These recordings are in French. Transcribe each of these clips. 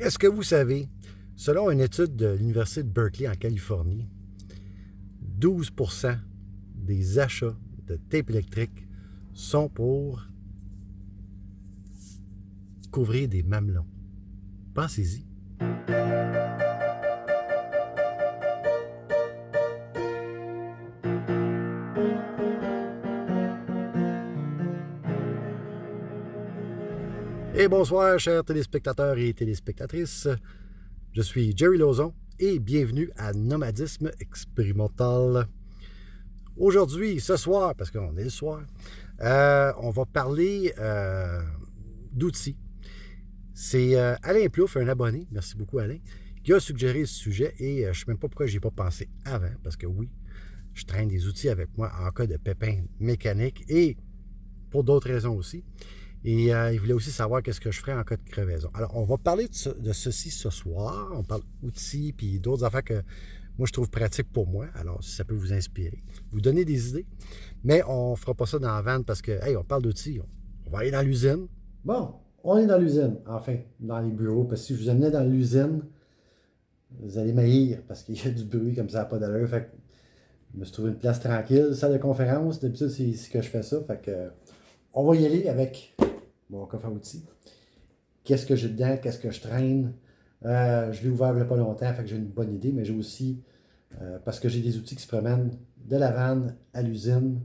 Est-ce que vous savez, selon une étude de l'Université de Berkeley en Californie, 12% des achats de tape électrique sont pour couvrir des mamelons. Pensez-y. Et bonsoir, chers téléspectateurs et téléspectatrices. Je suis Jerry Lauzon et bienvenue à Nomadisme expérimental. Aujourd'hui, ce soir, parce qu'on est le soir, on va parler d'outils. C'est Alain Plouffe, un abonné, merci beaucoup Alain, qui a suggéré ce sujet et je ne sais même pas pourquoi je n'y ai pas pensé avant, parce que oui, je traîne des outils avec moi en cas de pépin mécanique et pour d'autres raisons aussi. Et il voulait aussi savoir qu'est-ce que je ferais en cas de crevaison. Alors, on va parler de ceci ce soir. On parle outils puis d'autres affaires que moi, je trouve pratiques pour moi. Alors, si ça peut vous inspirer, vous donner des idées. Mais on ne fera pas ça dans la vanne parce que, hey, on parle d'outils. On va aller dans l'usine. Bon, on est dans l'usine, enfin, dans les bureaux. Parce que si je vous amenais dans l'usine, vous allez m'haïr parce qu'il y a du bruit comme ça, n'a pas d'allure. Fait que je me suis trouvé une place tranquille, salle de conférence. D'habitude, c'est ici que je fais ça. Fait que, on va y aller avec mon coffre à outils. Qu'est-ce que j'ai dedans? Qu'est-ce que je traîne? Je l'ai ouvert il n'y a pas longtemps, fait que j'ai une bonne idée, mais j'ai aussi, parce que j'ai des outils qui se promènent de la vanne à l'usine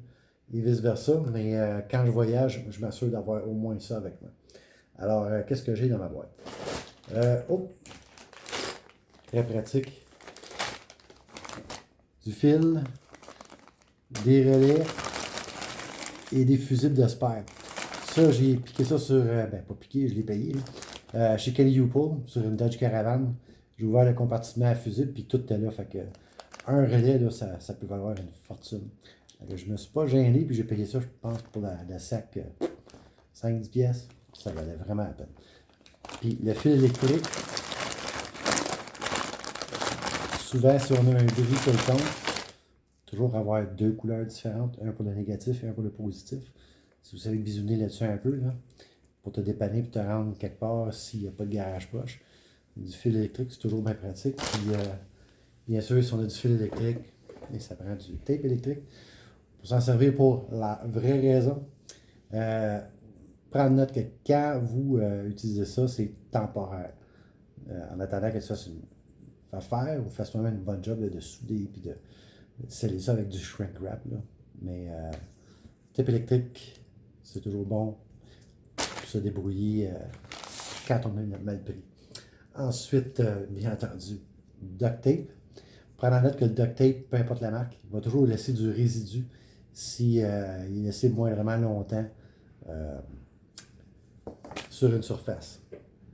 et vice-versa, mais quand je voyage, je m'assure d'avoir au moins ça avec moi. Alors, qu'est-ce que j'ai dans ma boîte? Très pratique. Du fil, des relais et des fusibles de spare. Ça, j'ai piqué ça sur, pas piqué, je l'ai payé, chez Kelly Upol, sur une Dodge Caravan. J'ai ouvert le compartiment à fusible, puis tout était là. Fait que un relais, là, ça peut valoir une fortune. Je me suis pas gêné, puis j'ai payé ça, je pense, pour la sac 5-10 pièces. Ça valait vraiment la peine. Puis le fil électrique, souvent, si on a un bris quelconque, toujours avoir deux couleurs différentes, un pour le négatif et un pour le positif. Si vous savez bisouner là-dessus un peu, là, pour te dépanner et te rendre quelque part s'il n'y a pas de garage proche. Du fil électrique, c'est toujours bien pratique. Puis, bien sûr, si on a du fil électrique, et ça prend du tape électrique, pour s'en servir pour la vraie raison, prendre note que quand vous utilisez ça, c'est temporaire. En attendant que ça se fasse faire, vous fassiez même une bonne job là, de souder et de sceller ça avec du shrink wrap. Là. Mais tape électrique, c'est toujours bon pour se débrouiller quand on a mal pris. Ensuite, bien entendu, duct tape. Prendre en note que le duct tape, peu importe la marque, il va toujours laisser du résidu si il est laissé moindrement longtemps sur une surface.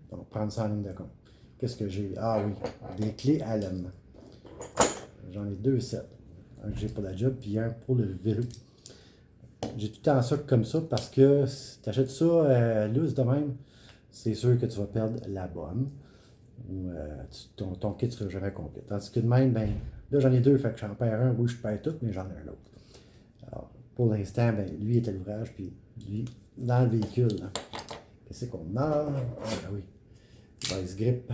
Donc, prendre ça en ligne de compte. Qu'est-ce que j'ai? Ah oui, des clés Allen. J'en ai 2 sets. Un que j'ai pour la job, puis un pour le vélo. J'ai tout le temps ça comme ça parce que si tu achètes ça loose de même, c'est sûr que tu vas perdre la bonne. Ou ton kit ne sera jamais complet. Tandis que de même, ben, là j'en ai 2, fait que j'en perds un, oui je perds tout, mais j'en ai un autre. Alors, pour l'instant, ben, lui est à l'ouvrage, puis lui dans le véhicule. Qu'est-ce qu'on a? Ah oui, Vice Grip.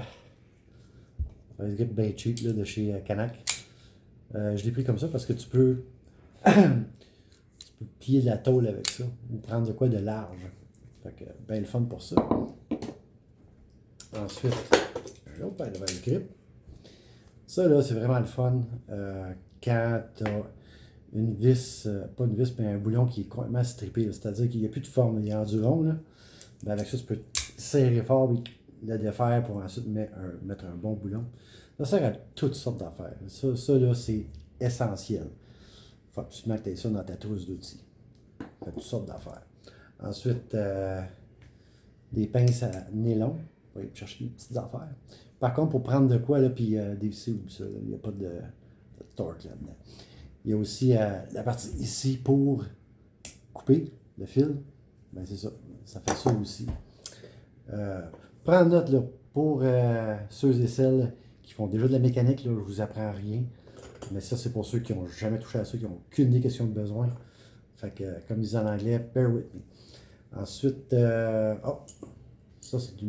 Vice Grip bien cheap là, de chez Canac. Je l'ai pris comme ça parce que tu peux plier de la tôle avec ça, ou prendre de quoi de large. Fait que, ben le fun pour ça. Ensuite, un autre paire de Vice Grip. Ça, là, c'est vraiment le fun quand tu as une vis, pas une vis, mais un boulon qui est complètement strippé. C'est-à-dire qu'il n'y a plus de forme, il est rendu rond. Là. Ben, avec ça, tu peux serrer fort et le défaire pour ensuite mettre un bon boulon. Ça sert à toutes sortes d'affaires. Ça là, c'est essentiel. Il faut absolument que tu aies ça dans ta trousse d'outils. Ça fait toutes sortes d'affaires. Ensuite, des pinces à nylon. Vous pouvez chercher des petites affaires. Par contre, pour prendre de quoi, là, puis dévisser ou ça, il n'y a pas de torque là-dedans. Il y a aussi la partie ici pour couper le fil. Ben c'est ça. Ça fait ça aussi. Prendre note là, pour ceux et celles qui font déjà de la mécanique, là, je ne vous apprends rien. Mais ça, c'est pour ceux qui n'ont jamais touché à ça, qui n'ont aucune idée question de besoin. Fait que, comme disent en anglais, bear with me. Ensuite, ça c'est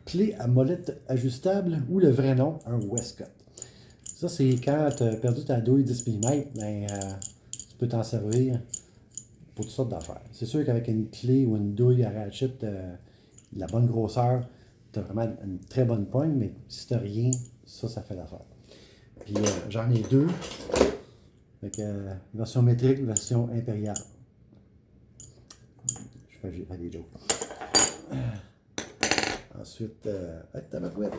clé à molette ajustable ou le vrai nom, un Westcott. Ça, c'est quand tu as perdu ta douille 10 mm, ben, tu peux t'en servir pour toutes sortes d'affaires. C'est sûr qu'avec une clé ou une douille à ratchet de la bonne grosseur, tu as vraiment une très bonne poigne, mais si tu n'as rien, ça fait l'affaire. Puis j'en ai deux. Avec version métrique, version impériale. Je fais des jokes. Ensuite, tabarouette.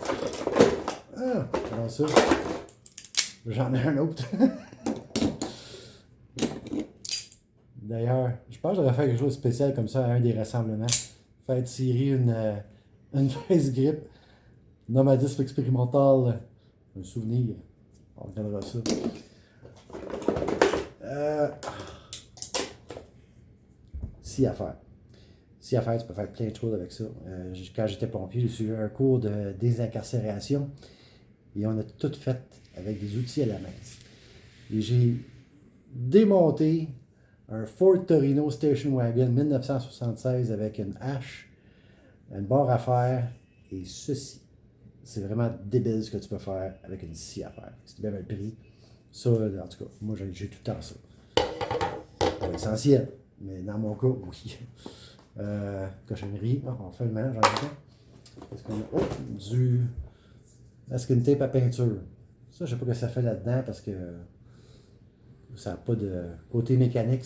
Ah, comment ça? J'en ai un autre. D'ailleurs, je pense que j'aurais fait quelque chose de spécial comme ça à un des rassemblements. Faire tirer une face grip, nomadisme expérimental, un souvenir. On regardera ça. Si à faire. Si à faire, tu peux faire plein de choses avec ça. Quand j'étais pompier, j'ai suivi un cours de désincarcération et on a tout fait avec des outils à la main. Et j'ai démonté un Ford Torino Station Wagon 1976 avec une hache, une barre à fer et ceci. C'est vraiment débile ce que tu peux faire avec une scie à faire. C'est bien le prix. Ça, en tout cas, moi j'ai tout le temps ça. Pas essentiel, mais dans mon cas, oui. Cochonnerie. On fait le mélange en même temps. Est-ce qu'on a du masking tape à peinture? Ça, je ne sais pas ce que ça fait là-dedans parce que ça n'a pas de côté mécanique.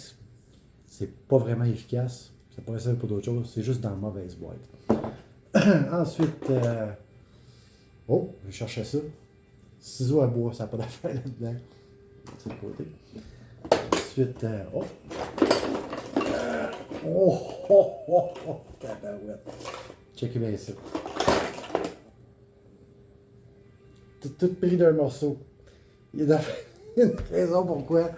C'est pas vraiment efficace. Ça pourrait servir pour d'autres choses. C'est juste dans la mauvaise boîte. Ensuite, je cherchais ça. Ciseaux à bois, ça n'a pas d'affaire là-dedans. C'est le côté. Ensuite, tabarouette. Checkez bien ça. Tout pris d'un morceau. Il y a une raison pourquoi.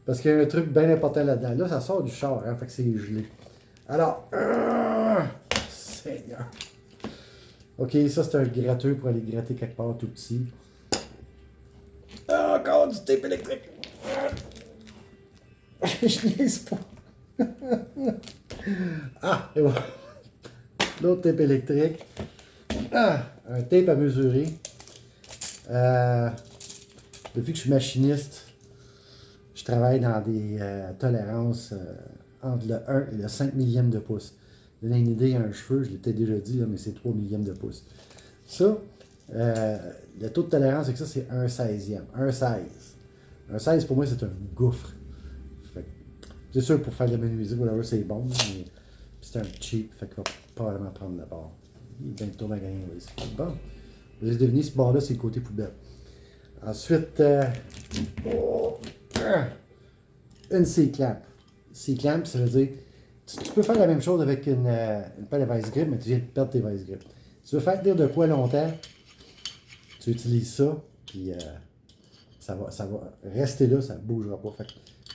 Parce qu'il y a un truc bien important là-dedans. Là, ça sort du char, hein, fait que c'est gelé. Alors, Seigneur. Ok, ça c'est un gratteux pour aller gratter quelque part tout petit. Encore du tape électrique. Je niaise pas. Et voilà. L'autre tape électrique. Un tape à mesurer. Depuis que je suis machiniste, je travaille dans des tolérances entre le 1 et le 5 millième de pouce. Donner une idée, un cheveu, je l'ai peut-être déjà dit, là, mais c'est 3 millièmes de pouce. Ça, le taux de tolérance avec ça, c'est 1 16e. 1 16. 1 16, pour moi, c'est un gouffre. C'est sûr, pour faire de la menuiserie, whatever, c'est bon, mais c'est un cheap, fait qu'on va probablement prendre la barre. Il est bientôt magasin, oui. Bon. Vous avez deviné, ce bord-là, c'est le côté poubelle. Ensuite, une C-clamp. C-clamp, ça veut dire, tu peux faire la même chose avec une pelle à vice grip, mais tu viens de perdre tes vice grip. Tu veux faire tenir de quoi longtemps, tu utilises ça, puis ça va rester là, ça ne bougera pas. Fait,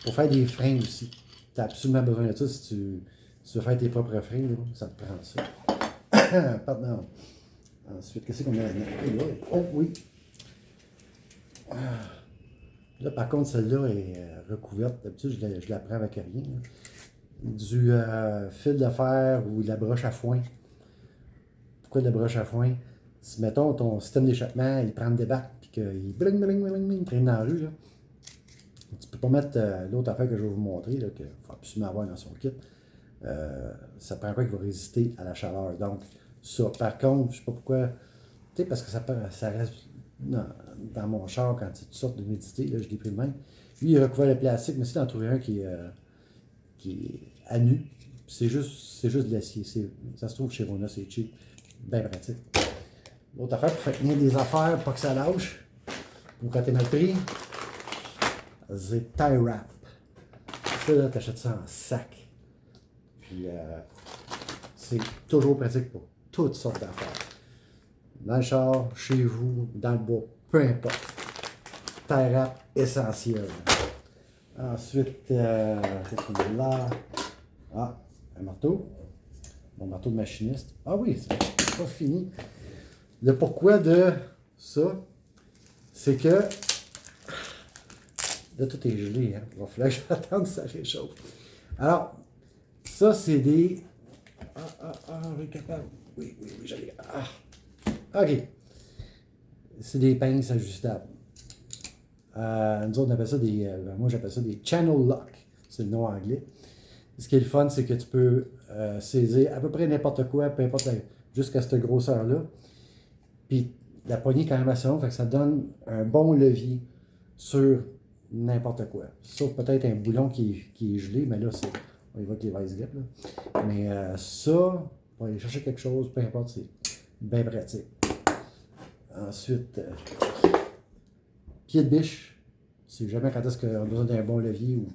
pour faire des freins aussi, tu as absolument besoin de ça. Si tu veux faire tes propres freins, là, ça te prend ça. Pardon. Ensuite, qu'est-ce qu'on a là? Oh oui. Là, par contre, celle-là est recouverte. D'habitude, je la prends avec rien. Là. Du fil de fer ou de la broche à foin. Pourquoi de la broche à foin? Si, mettons, ton système d'échappement, il prend des bacs et qu'il bling, bling, bling, bling, traîne dans la rue, là, tu peux pas mettre l'autre affaire que je vais vous montrer, qu'il faut absolument avoir dans son kit. Ça prend quoi qui va résister à la chaleur. Donc, ça, par contre, je sais pas pourquoi, tu sais, parce que ça reste dans mon char quand tu sortes de l'humidité, là, je l'ai pris de même. Lui, il est recouvert de plastique, mais si tu en trouves un qui est à nu, c'est juste de l'acier. Ça se trouve chez Rona, c'est cheap, bien pratique. L'autre affaire, pour faire tenir des affaires, pas que ça lâche, ou quand t'es mal pris, c'est tie wrap. Ça, là, t'achètes ça en sac. Puis, c'est toujours pratique pour toutes sortes d'affaires. Dans le char, chez vous, dans le bois, peu importe. Tie wrap essentiel. Ensuite, qu'est-ce qu'on a là? Un marteau. Mon marteau de machiniste. Ah oui, c'est pas fini. Le pourquoi de ça, c'est que là, tout est gelé, hein. Il va falloir que j'attende que ça réchauffe. Alors, ça, c'est des... oui, capable. Oui, j'allais... OK. C'est des pinces ajustables. Nous autres, on appelle ça moi, j'appelle ça des channel lock. C'est le nom anglais. Ce qui est le fun, c'est que tu peux saisir à peu près n'importe quoi, peu importe, jusqu'à cette grosseur-là. Puis la poignée est quand même assez longue, fait que ça donne un bon levier sur n'importe quoi. Sauf peut-être un boulon qui est gelé, mais là, on y va avec les vice grips. Mais ça, pour aller chercher quelque chose, peu importe, c'est bien pratique. Ensuite, pied de biche. Si jamais quand est-ce qu'on a besoin d'un bon levier ou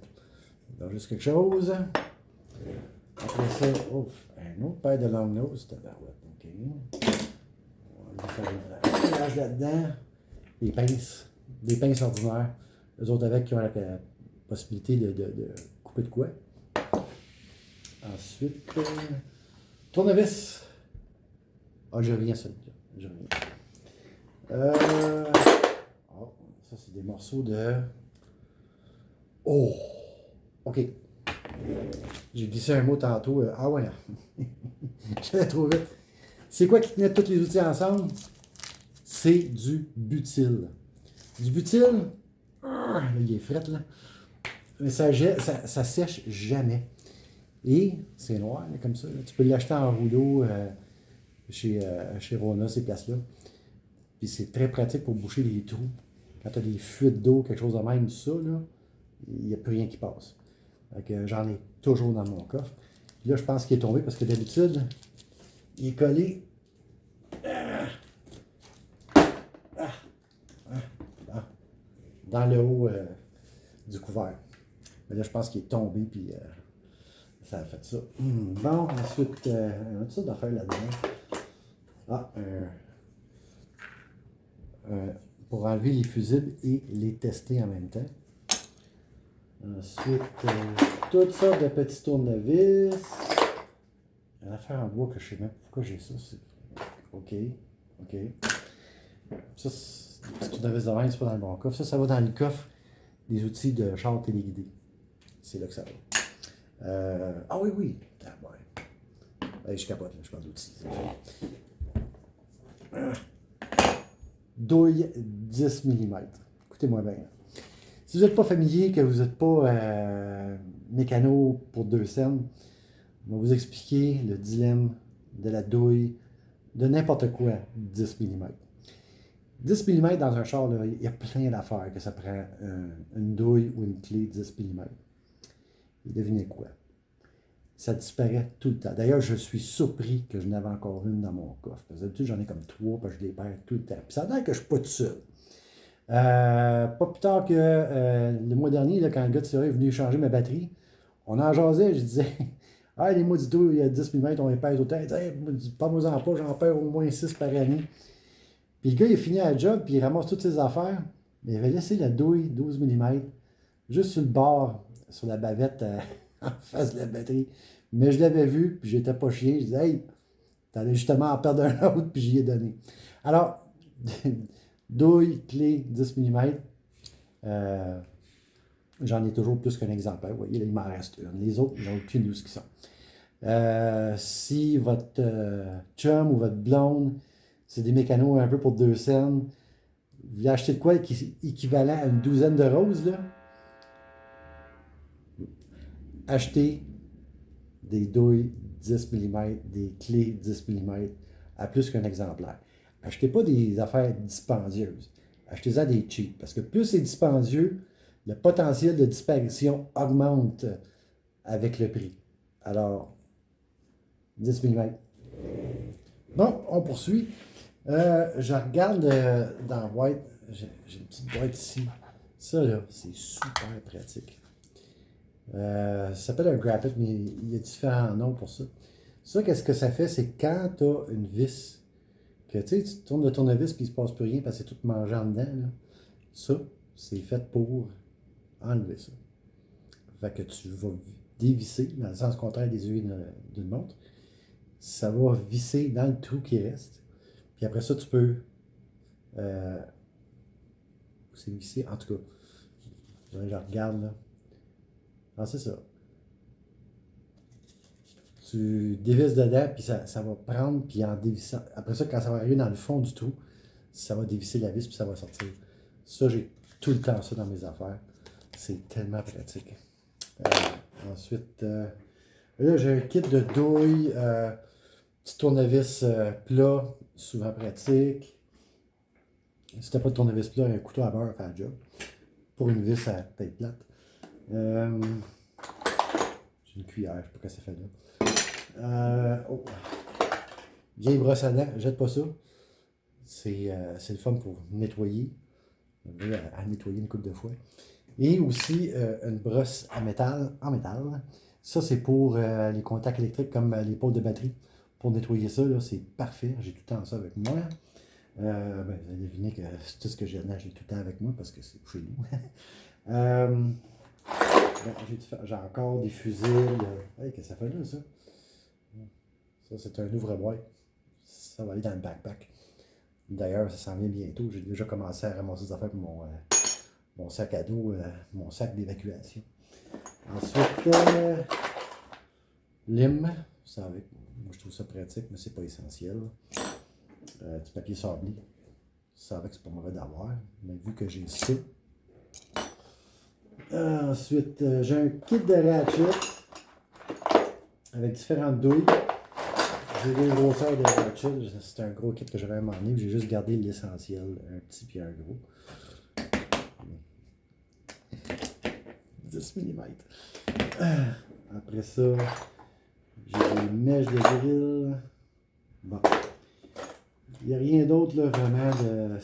juste quelque chose. Après ça, un autre paire de long nose, tabarouette, OK. On va faire un mélange là-dedans. Des pinces ordinaires. Les autres avec qui ont la possibilité de couper de quoi. Ensuite, tournevis. Ah, je reviens à celui-là. Je reviens. Ça, c'est des morceaux de... Oh! OK. J'ai glissé un mot tantôt. Ah ouais. J'allais trop vite. C'est quoi qui tenait tous les outils ensemble? C'est du butyl. Du butyl, là, il est fret, là. Mais ça sèche jamais. Et c'est noir, là, comme ça. Là. Tu peux l'acheter en rouleau chez Rona, ces places-là. Puis c'est très pratique pour boucher les trous. Quand tu as des fuites d'eau, quelque chose de même, ça, là, il n'y a plus rien qui passe. J'en ai toujours dans mon coffre. Puis là, je pense qu'il est tombé parce que d'habitude, il est collé dans le haut du couvert. Mais là, je pense qu'il est tombé, puis ça a fait ça. Bon, ensuite, on a tout ça d'affaires là-dedans. Pour enlever les fusibles et les tester en même temps. Ensuite, toutes sortes de petits tournevis. Une affaire en bois que je sais même pourquoi j'ai ça. OK. Ça, c'est des petits tournevis de même, c'est pas dans le bon coffre. Ça va dans le coffre des outils de char téléguidé. C'est là que ça va. Ah oui. Ah, ouais. Je capote, là, je parle d'outils. Douille 10 mm. Écoutez-moi bien. Si vous n'êtes pas familier, que vous n'êtes pas mécano pour 2 cents, je vais vous expliquer le dilemme de la douille de n'importe quoi 10 mm. 10 mm dans un char, là, il y a plein d'affaires que ça prend une douille ou une clé 10 mm. Et devinez quoi? Ça disparaît tout le temps. D'ailleurs, je suis surpris que je n'avais encore une dans mon coffre. Parce que d'habitude, j'en ai comme 3, parce que je les perds tout le temps. Puis ça a l'air que je ne suis pas tout seul. Pas plus tard que le mois dernier, là, quand le gars de Sierra est venu changer ma batterie, on en jasait, je disais ah, les maudits douilles, il y a 10 mm, on les perd tout le temps. Pas moi en pas, j'en perds au moins 6 par année. Puis le gars, il a fini à la job, puis il ramasse toutes ses affaires. Mais il avait laissé la douille 12 mm juste sur le bord, sur la bavette en face de la batterie. Mais je l'avais vu, puis j'étais pas chier. Je disais, hey, t'allais justement en perdre un autre, puis j'y ai donné. Alors, douille, clé, 10 mm. J'en ai toujours plus qu'un exemplaire. Vous voyez, là, il m'en reste une. Les autres, j'ai aucune idée où ils sont. Si votre chum ou votre blonde, c'est des mécanos un peu pour 2 cents, vous voulez acheter de quoi équivalent à une douzaine de roses, là? Achetez des douilles 10 mm, des clés 10 mm à plus qu'un exemplaire. Achetez pas des affaires dispendieuses. Achetez-en des cheap. Parce que plus c'est dispendieux, le potentiel de disparition augmente avec le prix. Alors, 10 mm. Bon, on poursuit. Je regarde dans la boîte. J'ai une petite boîte ici. Ça, là, c'est super pratique. Ça s'appelle un grappet, mais il y a différents noms pour ça. Ça, qu'est-ce que ça fait? C'est quand tu as une vis, que tu tournes le tournevis puis il ne se passe plus rien parce que c'est tout mangé en dedans. Là. Ça, c'est fait pour enlever ça. Fait que tu vas dévisser, dans le sens contraire des aiguilles d'une montre. Ça va visser dans le trou qui reste. Puis après ça, tu peux... c'est vissé, en tout cas. Je regarde là. Ah, c'est ça. tu dévisses dedans, puis ça va prendre, puis en dévissant. Après ça, quand ça va arriver dans le fond du trou, ça va dévisser la vis, puis ça va sortir. Ça, j'ai tout le temps ça dans mes affaires. C'est tellement pratique. Ensuite, là, j'ai un kit de douille, petit tournevis plat, souvent pratique. Si t'as pas de tournevis plat, un couteau à beurre fait le job. Pour une vis à tête plate. J'ai une cuillère, je sais pas ce que ça fait là. Oh. Vieille brosse à dents, jette pas ça. C'est le fun pour nettoyer. À nettoyer une couple de fois. Et aussi une brosse à métal, en métal. Ça, c'est pour les contacts électriques comme les pots de batterie. Pour nettoyer ça, c'est parfait. J'ai tout le temps ça avec moi. Vous allez deviner que c'est tout ce que j'ai tout le temps avec moi parce que c'est chez nous. J'ai encore des fusibles. Hey, qu'est-ce que ça fait là, ça? Ça, c'est un ouvre-boîte. Ça va aller dans le backpack. D'ailleurs, ça s'en vient bientôt. J'ai déjà commencé à ramasser des affaires pour mon sac à dos, mon sac d'évacuation. Ensuite, lime. Moi, je trouve ça pratique, mais c'est pas essentiel. Du papier sablé. Ça savais que c'est pas mauvais d'avoir, mais vu que j'ai ça. Ensuite, j'ai un kit de ratchet avec différentes douilles. J'ai des grosseurs de ratchet. C'est un gros kit que j'avais à m'emmener. J'ai juste gardé l'essentiel, un petit puis un gros. 10 mm. Après ça, j'ai des mèches de grill. Bon. Il n'y a rien d'autre là, vraiment de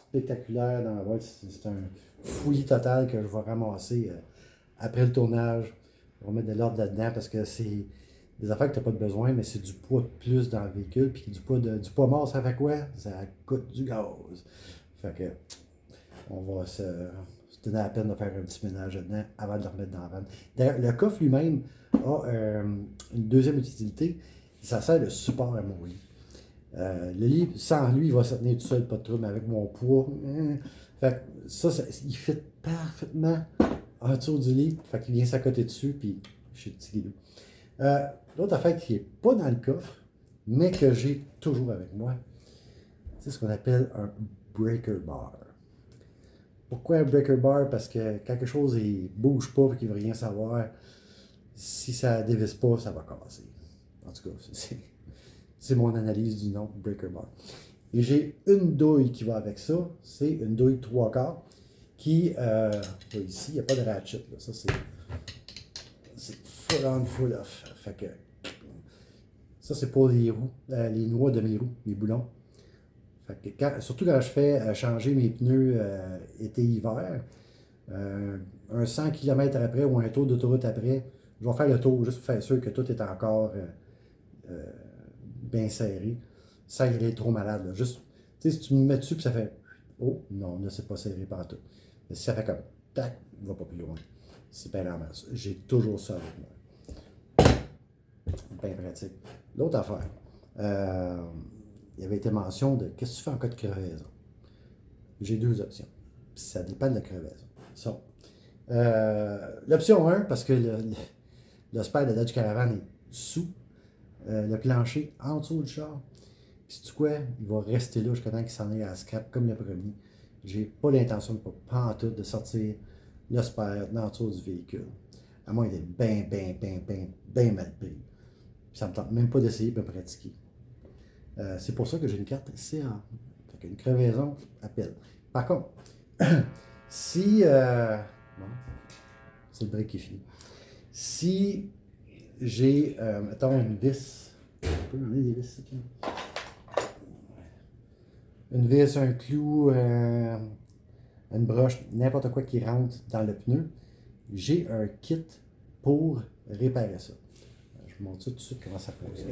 spectaculaire dans la boîte. C'est un fouillis total que je vais ramasser après le tournage. On va mettre de l'ordre là-dedans parce que c'est des affaires que tu n'as pas de besoin, mais c'est du poids de plus dans le véhicule. Puis du poids mort, ça fait quoi? Ça coûte du gaz. Fait que on va se donner la peine de faire un petit ménage dedans avant de le remettre dans la vanne. D'ailleurs, le coffre lui-même a une deuxième utilité. Ça sert de support à mon lit. Le lit, sans lui, il va se tenir tout seul, pas de trouble, mais avec mon poids. Fait que ça, il fit parfaitement en dessous du lit. Fait qu'il vient s'accoter dessus, puis je suis petit guidou. L'autre affaire qui n'est pas dans le coffre, mais que j'ai toujours avec moi, c'est ce qu'on appelle un breaker bar. Pourquoi un breaker bar? Parce que quand quelque chose ne bouge pas et qu'il ne veut rien savoir, si ça ne dévisse pas, ça va casser. En tout cas, c'est mon analyse du nom, breaker bar. Et j'ai une douille qui va avec ça. C'est une douille 3/4 qui, ici, il n'y a pas de ratchet. Là. Ça, c'est full on, full off. Fait que, ça, c'est pour les roues, les noix de mes roues, les boulons. Fait que surtout quand je fais changer mes pneus été-hiver, un 100 km après ou un tour d'autoroute après, je vais faire le tour juste pour faire sûr que tout est encore bien serré, sans être trop malade. Là. Juste, si tu me mets dessus et ça fait oh non, là c'est pas serré partout. Mais si ça fait comme tac, il va pas plus loin. C'est bien normal. J'ai toujours ça avec moi. Bien pratique. L'autre affaire, il y avait été mention de qu'est-ce que tu fais en cas de crevaison. J'ai deux options. Puis ça dépend de la crevaison. So, l'option 1, parce que le spare de Dodge Caravan est sous le plancher, en dessous du char. Puis sais-tu quoi? Il va rester là jusqu'à temps qu'il s'en aille à la scrap comme le premier. J'ai pas l'intention pas en tout de sortir le spare en dessous du véhicule. À moins d'être bien mal pris. Puis ça me tente même pas d'essayer de me pratiquer. C'est pour ça que j'ai une carte CA. Fait qu'une crevaison, appelle. Par contre, si... bon, c'est le break qui est fini. Si j'ai, mettons, une vis... On peut enlever des vis, ici. Une vis, un clou, une broche, n'importe quoi qui rentre dans le pneu, j'ai un kit pour réparer ça. Je vous montre ça tout de suite comment ça fonctionne.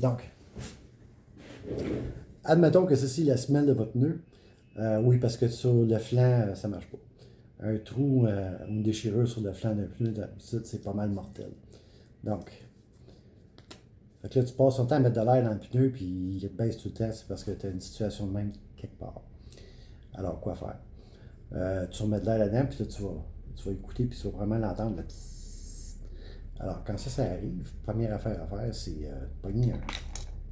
Donc, admettons que ceci est la semelle de votre pneu. Oui, parce que sur le flanc, ça ne marche pas. Un trou, une déchirure sur le flanc d'un pneu, c'est pas mal mortel. Donc, fait que là, tu passes ton temps à mettre de l'air dans le pneu, puis il baisse tout le temps, c'est parce que tu as une situation de même quelque part. Alors, quoi faire? Tu remets de l'air là-dedans, puis là, tu vas écouter, puis tu vas vraiment l'entendre. Alors, quand ça arrive, première affaire à faire, c'est pogner un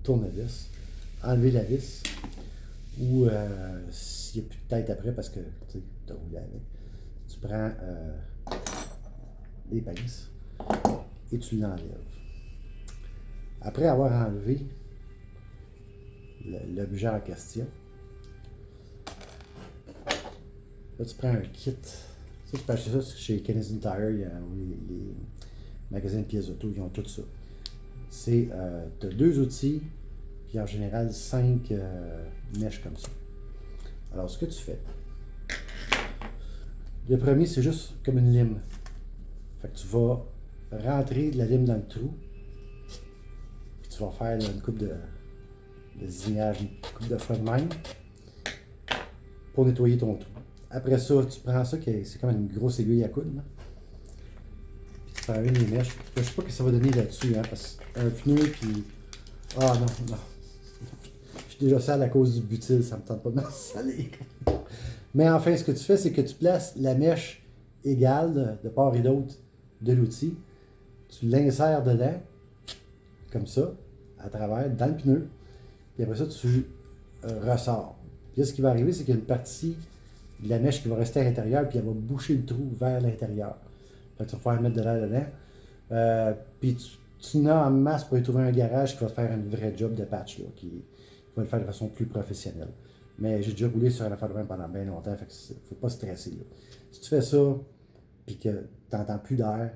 tournevis, enlever la vis, ou s'il n'y a plus de tête après parce que tu as roulé avec, tu prends les pinces et tu l'enlèves. Après avoir enlevé l'objet en question, là tu prends un kit. Ça, tu peux acheter ça chez Canadian Tire, les magasins de pièces auto, ils ont tout ça. Tu as 2 outils, puis en général 5 mèches comme ça. Alors, ce que tu fais, le premier, c'est juste comme une lime. Fait que tu vas rentrer de la lime dans le trou, puis tu vas faire là, une coupe de zignage, une coupe de fois de même, pour nettoyer ton trou. Après ça, tu prends ça, c'est comme une grosse aiguille à coudre, là. Puis tu prends une des mèches. Je sais pas ce que ça va donner là-dessus, hein, parce qu'un pneu, puis... Ah non, non. Je suis déjà sale à cause du butyl, ça me tente pas de me salir. Mais enfin, ce que tu fais, c'est que tu places la mèche égale de part et d'autre de l'outil. Tu l'insères dedans, comme ça, à travers, dans le pneu. Puis après ça, tu ressors. Puis là, ce qui va arriver, c'est qu'il y a une partie de la mèche qui va rester à l'intérieur, puis elle va boucher le trou vers l'intérieur. Fait que tu vas pouvoir mettre de l'air dedans. Puis tu n'as en masse pour y trouver un garage qui va te faire un vrai job de patch, là, qui va le faire de façon plus professionnelle. Mais j'ai déjà roulé sur une affaire de même pendant bien longtemps, fait que faut pas stresser, là. Si tu fais ça, puis que tu n'entends plus d'air,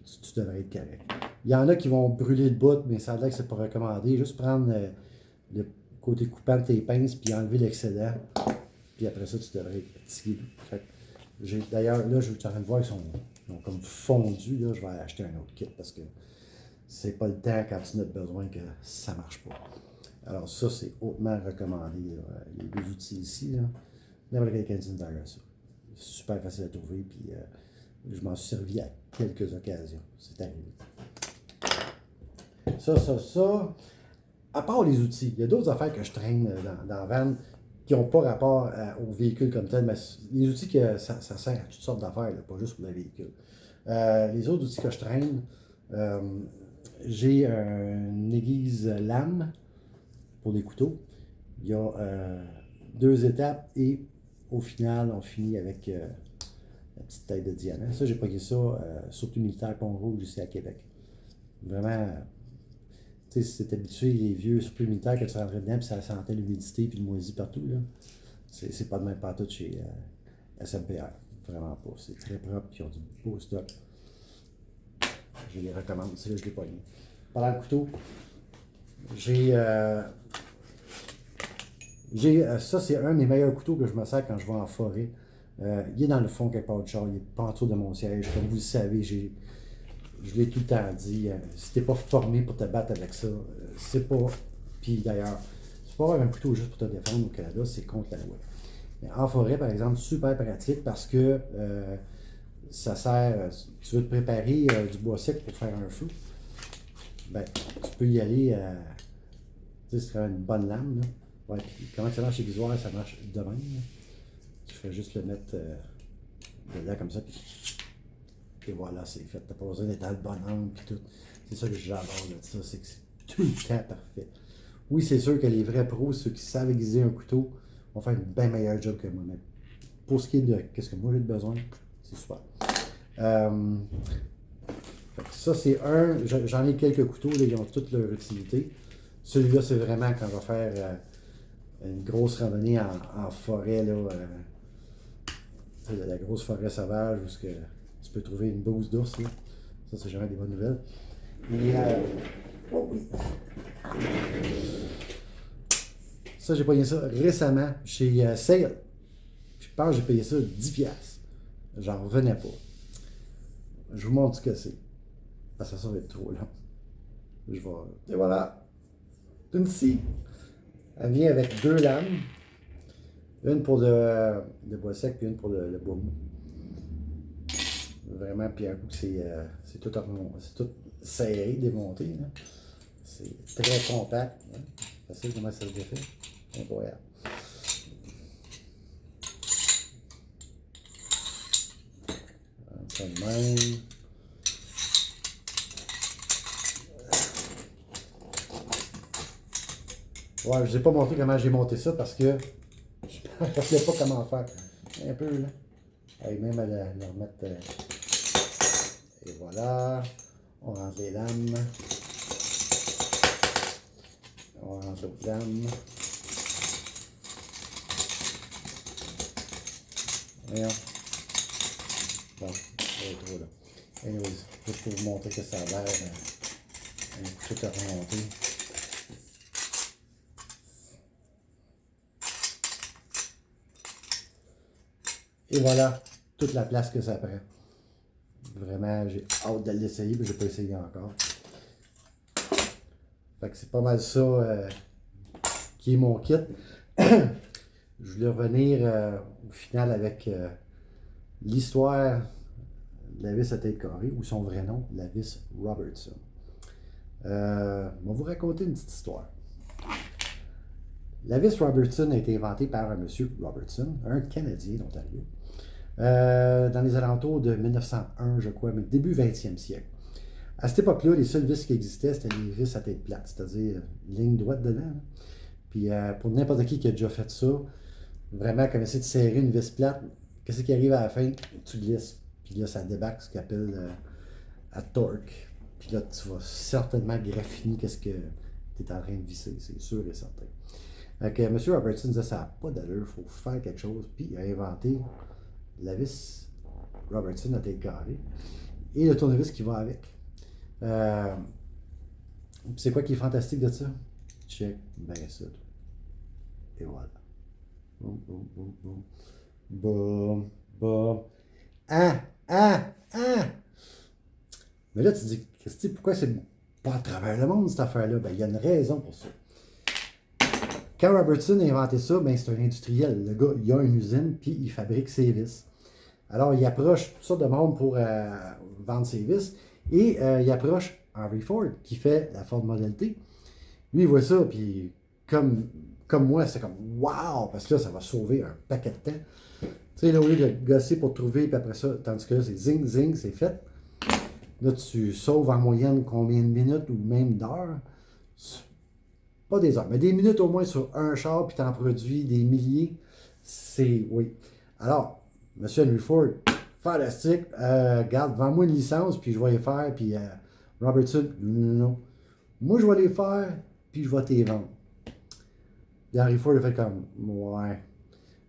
tu devrais être correct. Il y en a qui vont brûler le bout, mais ça a l'air que c'est pas recommandé. Juste prendre le côté coupant de tes pinces, puis enlever l'excédent. Puis après ça, tu devrais être fatigué. D'ailleurs, là, je suis en train de voir qu'ils ont comme fondu. Là, je vais acheter un autre kit parce que c'est pas le temps quand tu en as besoin que ça marche pas. Alors ça, c'est hautement recommandé. Là. Les 2 outils ici, là. N'importe quel Canadian Tire, ça. Super facile à trouver, puis je m'en suis servi à quelques occasions. C'est arrivé. Ça. À part les outils, il y a d'autres affaires que je traîne dans la van qui n'ont pas rapport au véhicule comme tel, mais les outils, ça sert à toutes sortes d'affaires, pas juste pour le véhicule. Les autres outils que je traîne, j'ai une aiguise lame pour les couteaux. Il y a 2 étapes et au final, on finit avec la petite tête de diamant. Ça, j'ai pogné ça, surtout militaire Pont-Rouge ici à Québec. Vraiment, tu sais, si t'es habitué, les vieux surplus militaires, que tu rentrais dedans, puis ça sentait l'humidité puis le moisi partout, là. C'est pas de même partout chez SMPR. Vraiment pas. C'est très propre, puis ils ont du beau stock. Je les recommande. C'est là que je l'ai pogné. Parlant de couteau, ça, c'est un des meilleurs couteaux que je me sers quand je vais en forêt. Il est dans le fond quelque part du char, il n'est pas autour de mon siège. Comme vous le savez, je l'ai tout le temps dit, si t'es pas formé pour te battre avec ça, c'est pas... Puis d'ailleurs, tu peux avoir un couteau juste pour te défendre au Canada, c'est contre la loi. Mais en forêt, par exemple, super pratique parce que ça sert... Tu veux te préparer du bois sec pour faire un feu, ben, tu peux y aller... tu sais, c'est quand même une bonne lame, là. Ouais, puis comment ça marche chez Guisoire, ça marche de même, là. Tu fais juste le mettre dedans comme ça, puis... Et voilà, c'est fait. T'as pas besoin d'être dans le bon angle puis tout. C'est ça que j'adore de ça, c'est que c'est tout le temps parfait. Oui, c'est sûr que les vrais pros, ceux qui savent aiguiser un couteau, vont faire un bien meilleur job que moi. Mais pour ce qui est de qu'est-ce que moi j'ai besoin, c'est super. Ça, c'est j'en ai quelques couteaux, là, ils ont toutes leur utilité. Celui-là, c'est vraiment quand on va faire une grosse randonnée en forêt, là, la grosse forêt sauvage, où ce que tu peux trouver une dose d'ours, là. Ça, c'est jamais des bonnes nouvelles. Mais, oh oui. Ça, j'ai payé ça récemment chez Sale. Je pense que j'ai payé ça 10$. J'en revenais pas. Je vous montre ce que c'est. Parce que ça va être trop long. Je vais... Et voilà. Une scie. Elle vient avec 2 lames. Une pour le bois sec, puis une pour le bois mou. Vraiment, puis un coup, c'est tout serré, démonté. C'est très compact. Hein. Facile comment ça se défait. Incroyable. Ça de même. Ouais, je ne vous ai pas montré comment j'ai monté ça parce que je ne savais pas comment faire. Un peu, là. Allez, même à le remettre. Et voilà. On range les lames. On range l'autre lame. Voyons. Bon, c'est trop là. Anyways, juste pour vous montrer que ça a l'air un coup tout à remonter. Et voilà toute la place que ça prend. Vraiment, j'ai hâte de l'essayer, mais je n'ai pas essayé encore. Fait que c'est pas mal ça qui est mon kit. Je voulais revenir au final avec l'histoire de la vis à tête carrée, ou son vrai nom, la vis Robertson. On va vous raconter une petite histoire. La vis Robertson a été inventée par un monsieur Robertson, un Canadien d'Ontario, dans les alentours de 1901, je crois, mais début 20e siècle. À cette époque-là, les seules vis qui existaient, c'était les vis à tête plate, c'est-à-dire ligne droite dedans. Là. Puis pour n'importe qui a déjà fait ça, vraiment, comme essayer de serrer une vis plate, qu'est-ce qui arrive à la fin? Tu glisses, puis là, ça débarque, ce qu'on appelle à torque. Puis là, tu vas certainement graffiner qu'est-ce que tu es en train de visser, c'est sûr et certain. Donc, M. Robertson disait ça n'a pas d'allure, il faut faire quelque chose. Puis il a inventé la vis Robertson à tête carrée et le tournevis qui va avec. C'est quoi qui est fantastique de ça? Check, ben ça. Et voilà. Boum, boum, boum, boum. Boum, boum. Ah, ah, ah! Mais là, tu te dis, Christy, pourquoi c'est pas à travers le monde, cette affaire-là? Ben, il y a une raison pour ça. Quand Robertson a inventé ça, ben, c'est un industriel. Le gars, il a une usine, puis il fabrique ses vis. Alors, il approche tout ça de monde pour vendre ses vis, et il approche Henry Ford, qui fait la Ford Model T. Lui, il voit ça, puis comme moi, c'est comme « wow », parce que là, ça va sauver un paquet de temps. Tu sais, là, au lieu de gosser pour trouver, puis après ça, tandis que là, c'est zing, zing, c'est fait. Là, tu sauves en moyenne combien de minutes ou même d'heures? Pas des heures, mais des minutes au moins sur un char, puis tu en produis des milliers. C'est, oui. Alors, M. Henry Ford, fantastique, garde, vends-moi une licence, puis je vais les faire, puis Robertson, non. Moi, je vais les faire, puis je vais te les vendre. Et Henry Ford a fait comme, ouais.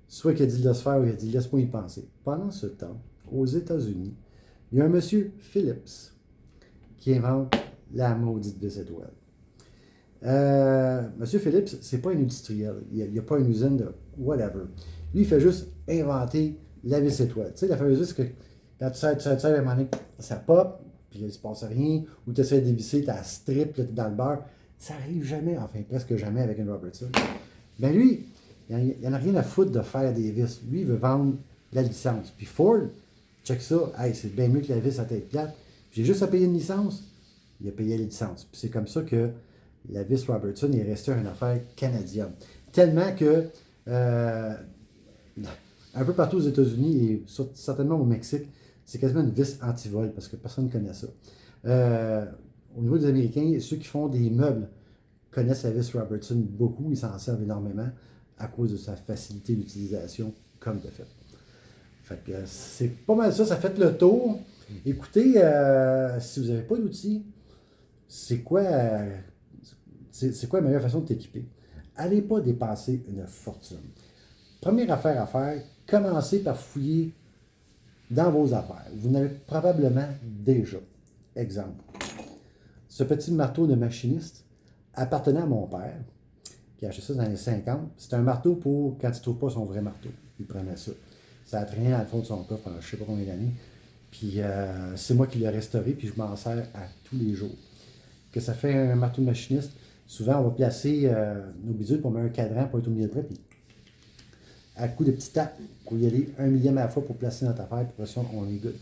Soit qu'il a dit de le se faire, ou il a dit laisse-moi y penser. Pendant ce temps, aux États-Unis, il y a un monsieur Phillips qui invente la maudite vis étoile. Monsieur Phillips, c'est pas un industriel. Il n'y a pas une usine de whatever. Lui, il fait juste inventer la vis étoile. Tu sais, la fameuse vis que quand tu sers, à un moment donné, ça pop, puis il ne se passe rien, ou tu essaies de dévisser, tu as strip, là, dans le beurre. Ça arrive jamais, enfin presque jamais avec une Robertson. Ben lui, il n'y en a rien à foutre de faire des vis. Lui, il veut vendre la licence. Puis Ford, check ça, hey, c'est bien mieux que la vis à tête plate. J'ai juste à payer une licence. Il a payé la licence. Puis c'est comme ça que la vis Robertson est restée une affaire canadienne. Tellement que un peu partout aux États-Unis et certainement au Mexique, c'est quasiment une vis anti-vol parce que personne ne connaît ça. Au niveau des Américains, ceux qui font des meubles connaissent la vis Robertson beaucoup, ils s'en servent énormément à cause de sa facilité d'utilisation comme de fait. Fait que c'est pas mal ça, ça fait le tour. Écoutez, si vous n'avez pas d'outils, c'est quoi la meilleure façon de t'équiper? Allez pas dépenser une fortune. Première affaire à faire, commencez par fouiller dans vos affaires. Vous n'avez probablement déjà. Exemple, ce petit marteau de machiniste appartenait à mon père, qui a acheté ça dans les années 50. C'était un marteau pour quand il ne trouve pas son vrai marteau. Il prenait ça. Ça a traîné dans le fond de son coffre pendant je ne sais pas combien d'années. Puis c'est moi qui l'ai restauré, puis je m'en sers à tous les jours. Que ça fait un marteau de machiniste, souvent on va placer nos bidules pour mettre un cadran pour être au milieu de près, puis à coup de petits tapes, pour y aller 1 millième à la fois pour placer notre affaire, puis après ça, on est good.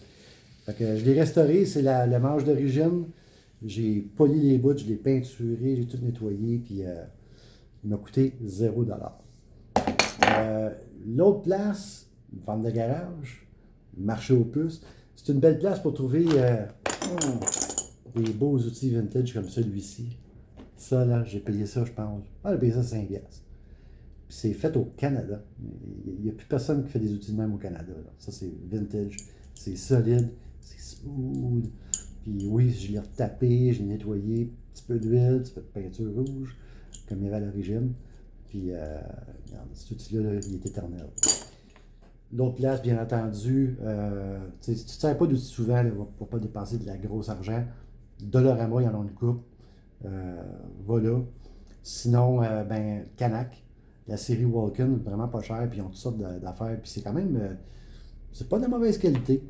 Fait que je l'ai restauré, c'est le manche d'origine. J'ai poli les bouts, je l'ai peinturé, j'ai tout nettoyé, puis il m'a coûté 0$. L'autre place, une vente de garage, marché aux puces. C'est une belle place pour trouver des beaux outils vintage comme celui-ci. Ça, là, j'ai payé ça, je pense. Ah, j'ai payé ça 5 piastres. Puis c'est fait au Canada. Il n'y a plus personne qui fait des outils de même au Canada, là. Ça, c'est vintage. C'est solide. C'est smooth. Puis oui, je l'ai retapé, je l'ai nettoyé. Un petit peu d'huile, un petit peu de peinture rouge, comme il y avait à l'origine. Puis, regarde, cet outil-là, là, il est éternel. L'autre place, bien entendu, si tu ne sers pas d'outils souvent là, pour ne pas dépenser de la grosse argent, Dollarama, ils en ont une coupe. Voilà. Sinon, ben, Canac, la série Walken, vraiment pas cher, puis ils ont toutes sortes d'affaires, puis c'est quand même, c'est pas de mauvaise qualité.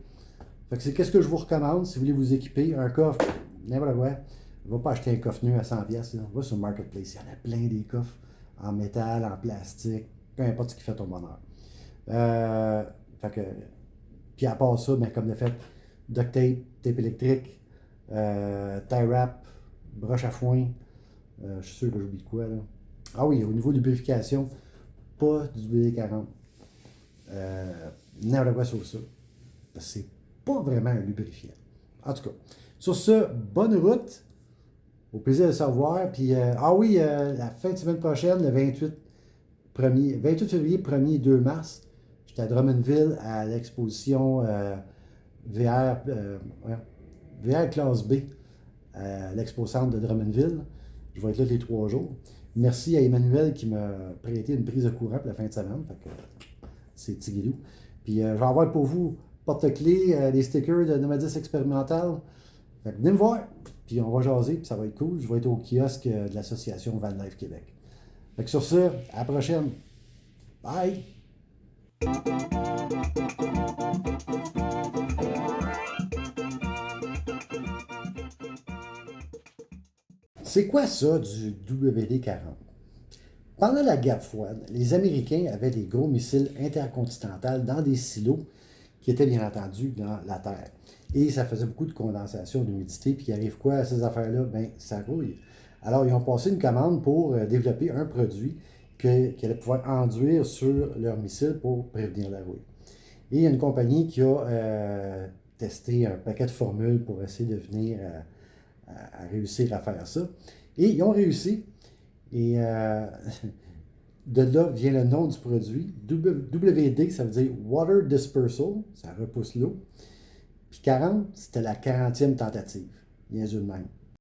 Fait que c'est qu'est-ce que je vous recommande si vous voulez vous équiper, un coffre, n'importe quoi. Va pas acheter un coffre nu à 100$, là. Va sur Marketplace, il y en a plein des coffres, en métal, en plastique, peu importe ce qui fait ton bonheur. Euh, fait que, puis à part ça, ben, comme de fait, duct tape, tape électrique, tie wrap, broche à foin. Je suis sûr que j'oublie de quoi là. Ah oui, au niveau de lubrification, pas du WD-40. N'importe quoi sur ça. Parce que c'est pas vraiment un lubrifiant. En tout cas, sur ce, bonne route. Au plaisir de savoir. Puis, ah oui, la fin de semaine prochaine, le 28 février, 1er et 2 mars, j'étais à Drummondville à l'exposition VR, VR Classe B à l'Expo Centre de Drummondville. Je vais être là les 3 jours. Merci à Emmanuel qui m'a prêté une prise de courant pour la fin de semaine. Fait que, c'est Tigidou. Puis je vais avoir pour vous porte-clés, des stickers de Nomadis Expérimental. Fait que venez me voir, puis on va jaser, puis ça va être cool. Je vais être au kiosque de l'association Van Life Québec. Fait que sur ce, à la prochaine. Bye! C'est quoi ça du WD-40? Pendant la guerre froide, les Américains avaient des gros missiles intercontinentaux dans des silos qui étaient bien entendu dans la terre. Et ça faisait beaucoup de condensation, d'humidité, puis il arrive quoi à ces affaires-là? Ben, ça rouille. Alors, ils ont passé une commande pour développer un produit qui allait pouvoir enduire sur leur missile pour prévenir la rouille. Et il y a une compagnie qui a testé un paquet de formules pour essayer de venir à réussir à faire ça. Et ils ont réussi. Et de là vient le nom du produit. WD, ça veut dire Water Dispersal, ça repousse l'eau. Puis 40, c'était la 40e tentative. Bien sûr de même.